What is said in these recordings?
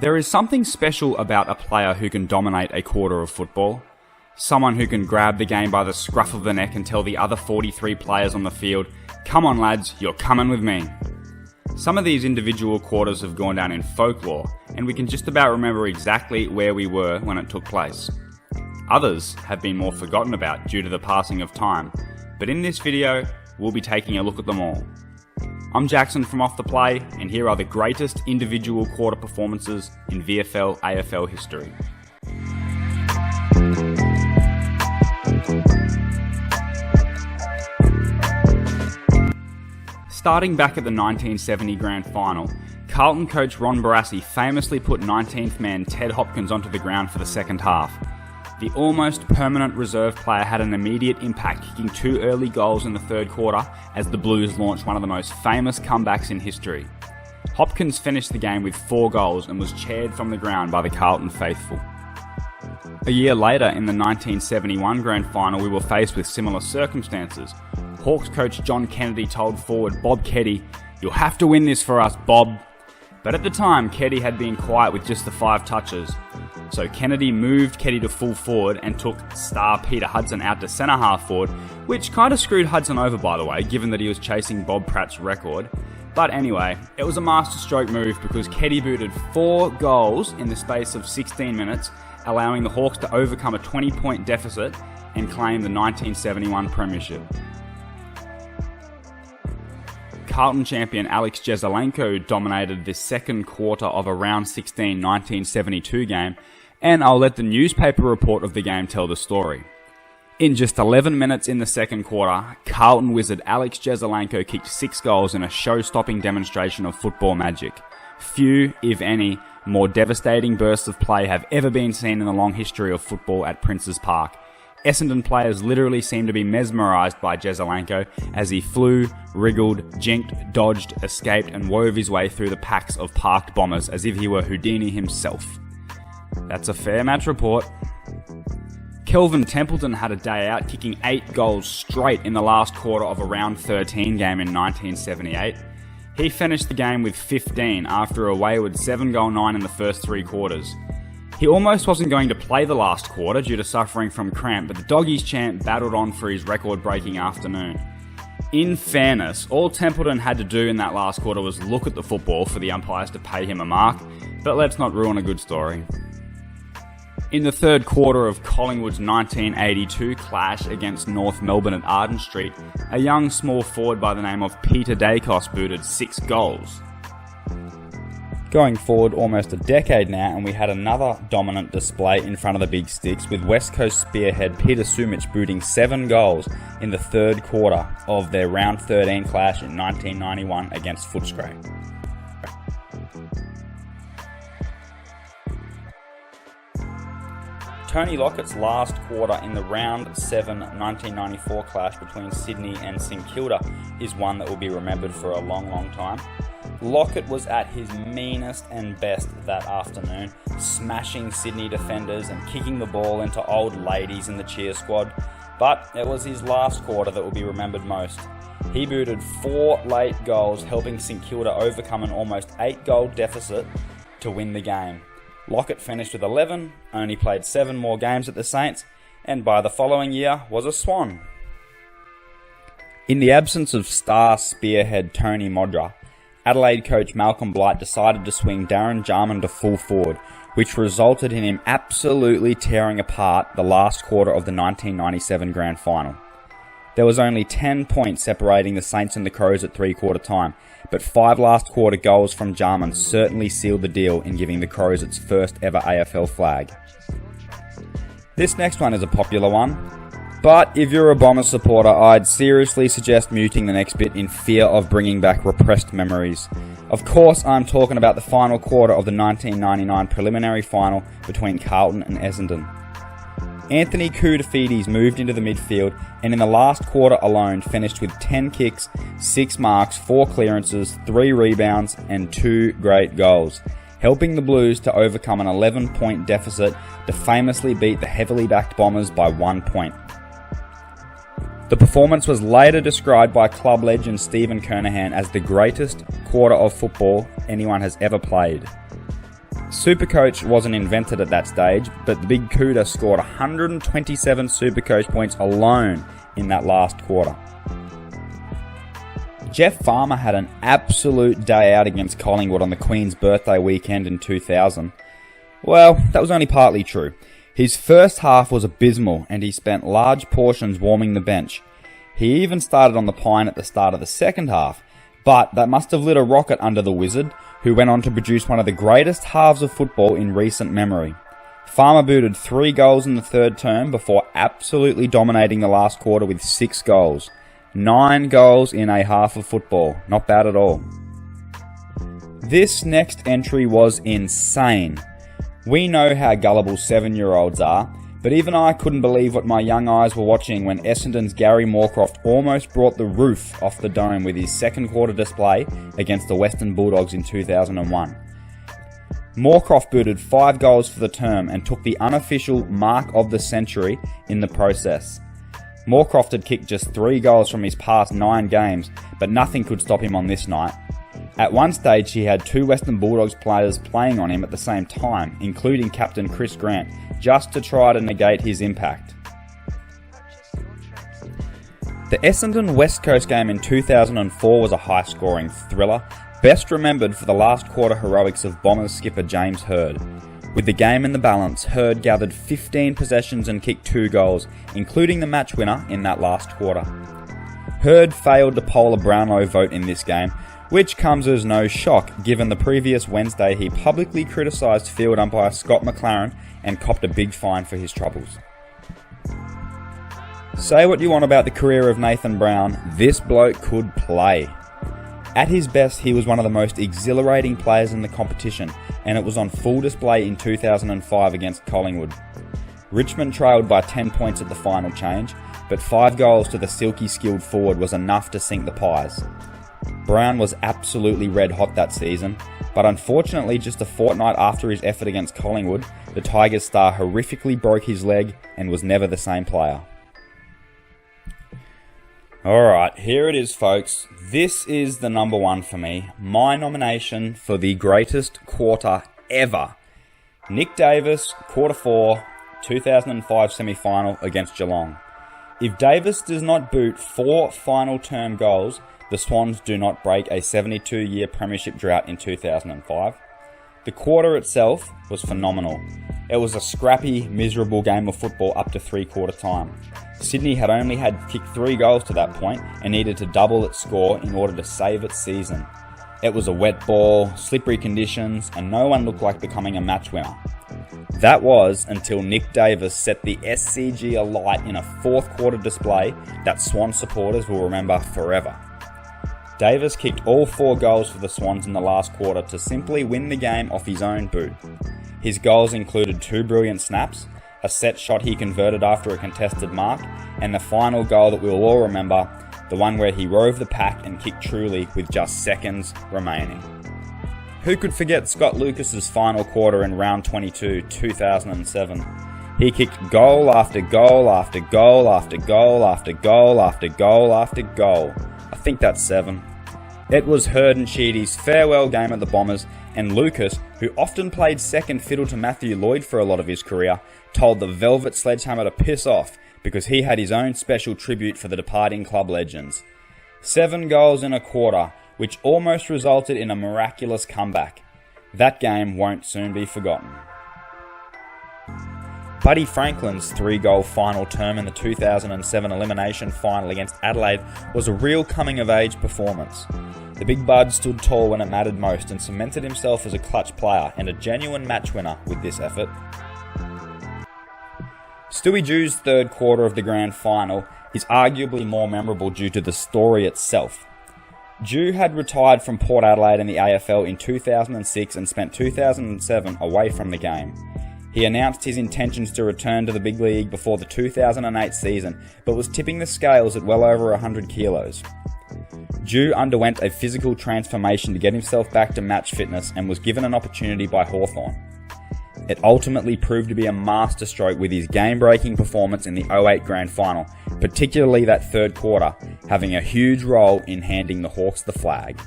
There is something special about a player who can dominate a quarter of football. Someone who can grab the game by the scruff of the neck and tell the other 43 players on the field, "Come on lads, you're coming with me." Some of these individual quarters have gone down in folklore, and we can just about remember exactly where we were when it took place. Others have been more forgotten about due to the passing of time, but in this video, we'll be taking a look at them all. I'm Jackson from Off the Play, and here are the greatest individual quarter performances in VFL AFL history. Starting back at the 1970 Grand Final, Carlton coach Ron Barassi famously put 19th man Ted Hopkins onto the ground for the second half. The almost permanent reserve player had an immediate impact, kicking 2 early goals in the third quarter as the Blues launched one of the most famous comebacks in history. Hopkins finished the game with 4 goals and was cheered from the ground by the Carlton faithful. A year later, in the 1971 Grand Final, we were faced with similar circumstances. Hawks coach John Kennedy told forward Bob Keddy, "You'll have to win this for us, Bob." But at the time, Keddy had been quiet with just the 5 touches. So Kennedy moved Keddy to full forward and took star Peter Hudson out to centre half forward, which kind of screwed Hudson over, by the way, given that he was chasing Bob Pratt's record. But anyway, it was a masterstroke move because Keddy booted 4 goals in the space of 16 minutes, allowing the Hawks to overcome a 20-point deficit and claim the 1971 premiership. Carlton champion Alex Jesaulenko dominated the second quarter of a round 16 1972 game, and I'll let the newspaper report of the game tell the story. In just 11 minutes in the second quarter, Carlton wizard Alex Jesaulenko kicked 6 goals in a show-stopping demonstration of football magic. Few, if any, more devastating bursts of play have ever been seen in the long history of football at Princes Park. Essendon players literally seemed to be mesmerised by Jesaulenko as he flew, wriggled, jinked, dodged, escaped and wove his way through the packs of parked bombers as if he were Houdini himself. That's a fair match report. Kelvin Templeton had a day out, kicking 8 goals straight in the last quarter of a round 13 game in 1978. He finished the game with 15 after a wayward 7-goal 9 in the first 3 quarters. He almost wasn't going to play the last quarter due to suffering from cramp, but the Doggies champ battled on for his record-breaking afternoon. In fairness, all Templeton had to do in that last quarter was look at the football for the umpires to pay him a mark, but let's not ruin a good story. In the third quarter of Collingwood's 1982 clash against North Melbourne at Arden Street, a young small forward by the name of Peter Dacos booted 6 goals. Going forward almost a decade now, and we had another dominant display in front of the big sticks, with West Coast spearhead Peter Sumich booting 7 goals in the third quarter of their round 13 clash in 1991 against Footscray. Tony Lockett's last quarter in the round 7 1994 clash between Sydney and St Kilda is one that will be remembered for a long time. Lockett was at his meanest and best that afternoon, smashing Sydney defenders and kicking the ball into old ladies in the cheer squad, but it was his last quarter that will be remembered most. He booted 4 late goals, helping St Kilda overcome an almost 8-goal deficit to win the game. Lockett finished with 11, only played 7 more games at the Saints, and by the following year was a Swan. In the absence of star spearhead Tony Modra, Adelaide coach Malcolm Blight decided to swing Darren Jarman to full forward, which resulted in him absolutely tearing apart the last quarter of the 1997 Grand Final. There was only 10 points separating the Saints and the Crows at 3-quarter time, but 5 last quarter goals from Jarman certainly sealed the deal in giving the Crows its first ever AFL flag. This next one is a popular one, but if you're a Bombers supporter, I'd seriously suggest muting the next bit in fear of bringing back repressed memories. Of course, I'm talking about the final quarter of the 1999 preliminary final between Carlton and Essendon. Anthony Koutoufides moved into the midfield and in the last quarter alone finished with 10 kicks, 6 marks, 4 clearances, 3 rebounds and 2 great goals, helping the Blues to overcome an 11-point deficit to famously beat the heavily backed Bombers by 1 point. The performance was later described by club legend Stephen Kernahan as the greatest quarter of football anyone has ever played. Supercoach wasn't invented at that stage, but the Big Cooter scored 127 Supercoach points alone in that last quarter. Jeff Farmer had an absolute day out against Collingwood on the Queen's birthday weekend in 2000. Well, that was only partly true. His first half was abysmal and he spent large portions warming the bench. He even started on the pine at the start of the second half, but that must have lit a rocket under the Wizard, who went on to produce one of the greatest halves of football in recent memory. Farmer booted 3 goals in the third term before absolutely dominating the last quarter with 6 goals. 9 goals in a half of football. Not bad at all. This next entry was insane. We know how gullible 7-year-olds are, but even I couldn't believe what my young eyes were watching when Essendon's Gary Moorcroft almost brought the roof off the dome with his second quarter display against the Western Bulldogs in 2001. Moorcroft booted 5 goals for the term and took the unofficial mark of the century in the process. Moorcroft had kicked just 3 goals from his past 9 games, but nothing could stop him on this night. At one stage, he had 2 Western Bulldogs players playing on him at the same time, including captain Chris Grant, just to try to negate his impact. The Essendon West Coast game in 2004 was a high-scoring thriller, best remembered for the last quarter heroics of Bombers skipper James Hird. With the game in the balance, Hird gathered 15 possessions and kicked 2 goals, including the match winner in that last quarter. Hird failed to poll a Brownlow vote in this game, which comes as no shock given the previous Wednesday he publicly criticised field umpire Scott McLaren and copped a big fine for his troubles. Say what you want about the career of Nathan Brown, this bloke could play. At his best, he was one of the most exhilarating players in the competition, and it was on full display in 2005 against Collingwood. Richmond trailed by 10 points at the final change, but 5 goals to the silky skilled forward was enough to sink the Pies. Brown was absolutely red hot that season, but unfortunately just a fortnight after his effort against Collingwood, the Tigers star horrifically broke his leg and was never the same player. Alright, here it is folks. This is the number one for me. My nomination for the greatest quarter ever. Nick Davis, quarter 4, 2005 semi-final against Geelong. If Davis does not boot 4 final term goals, the Swans do not break a 72-year premiership drought in 2005. The quarter itself was phenomenal. It was a scrappy, miserable game of football up to 3-quarter time. Sydney had only had kicked 3 goals to that point and needed to double its score in order to save its season. It was a wet ball, slippery conditions, and no one looked like becoming a match winner. That was until Nick Davis set the SCG alight in a 4th quarter display that Swan supporters will remember forever. Davis kicked all 4 goals for the Swans in the last quarter to simply win the game off his own boot. His goals included 2 brilliant snaps, a set shot he converted after a contested mark, and the final goal that we'll all remember, the one where he rove the pack and kicked truly with just seconds remaining. Who could forget Scott Lucas's final quarter in round 22, 2007? He kicked goal after goal after goal after goal after goal after goal after goal. I think that's 7. It was Hird and Sheedy's farewell game at the Bombers, and Lucas, who often played second fiddle to Matthew Lloyd for a lot of his career, told the Velvet Sledgehammer to piss off because he had his own special tribute for the departing club legends. 7 goals in a quarter, which almost resulted in a miraculous comeback. That game won't soon be forgotten. Buddy Franklin's 3-goal final term in the 2007 elimination final against Adelaide was a real coming-of-age performance. The Big Bud stood tall when it mattered most and cemented himself as a clutch player and a genuine match winner with this effort. Stewie Jew's 3rd quarter of the grand final is arguably more memorable due to the story itself. Jew had retired from Port Adelaide in the AFL in 2006 and spent 2007 away from the game. He announced his intentions to return to the big league before the 2008 season, but was tipping the scales at well over 100 kilos. Jew underwent a physical transformation to get himself back to match fitness and was given an opportunity by Hawthorn. It ultimately proved to be a masterstroke with his game-breaking performance in the 08 Grand Final, particularly that 3rd quarter, having a huge role in handing the Hawks the flag.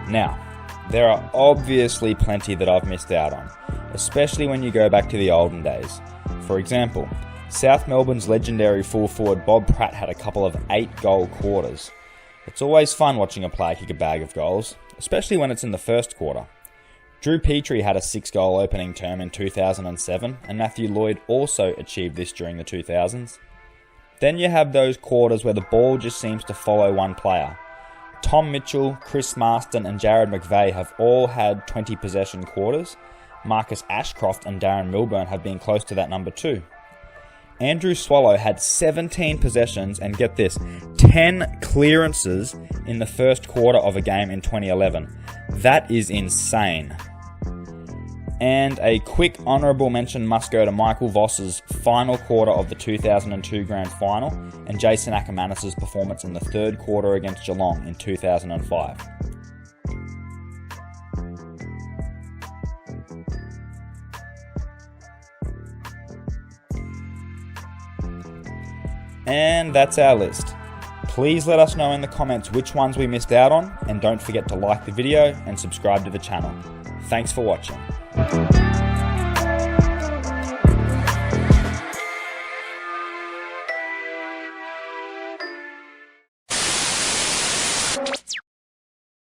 Now, There are obviously plenty that I've missed out on, especially when you go back to the olden days. For example, South Melbourne's legendary full forward Bob Pratt had a couple of 8-goal quarters. It's always fun watching a player kick a bag of goals, especially when it's in the first quarter. Drew Petrie had a 6-goal opening term in 2007, and Matthew Lloyd also achieved this during the 2000s. Then you have those quarters where the ball just seems to follow one player. Tom Mitchell, Chris Marston and Jared McVeigh have all had 20 possession quarters. Marcus Ashcroft and Darren Milburn have been close to that number too. Andrew Swallow had 17 possessions and get this, 10 clearances in the first quarter of a game in 2011. That is insane. And a quick honourable mention must go to Michael Voss's final quarter of the 2002 Grand Final and Jason Ackermanis' performance in the third quarter against Geelong in 2005. And that's our list. Please let us know in the comments which ones we missed out on, and don't forget to like the video and subscribe to the channel. Thanks for watching.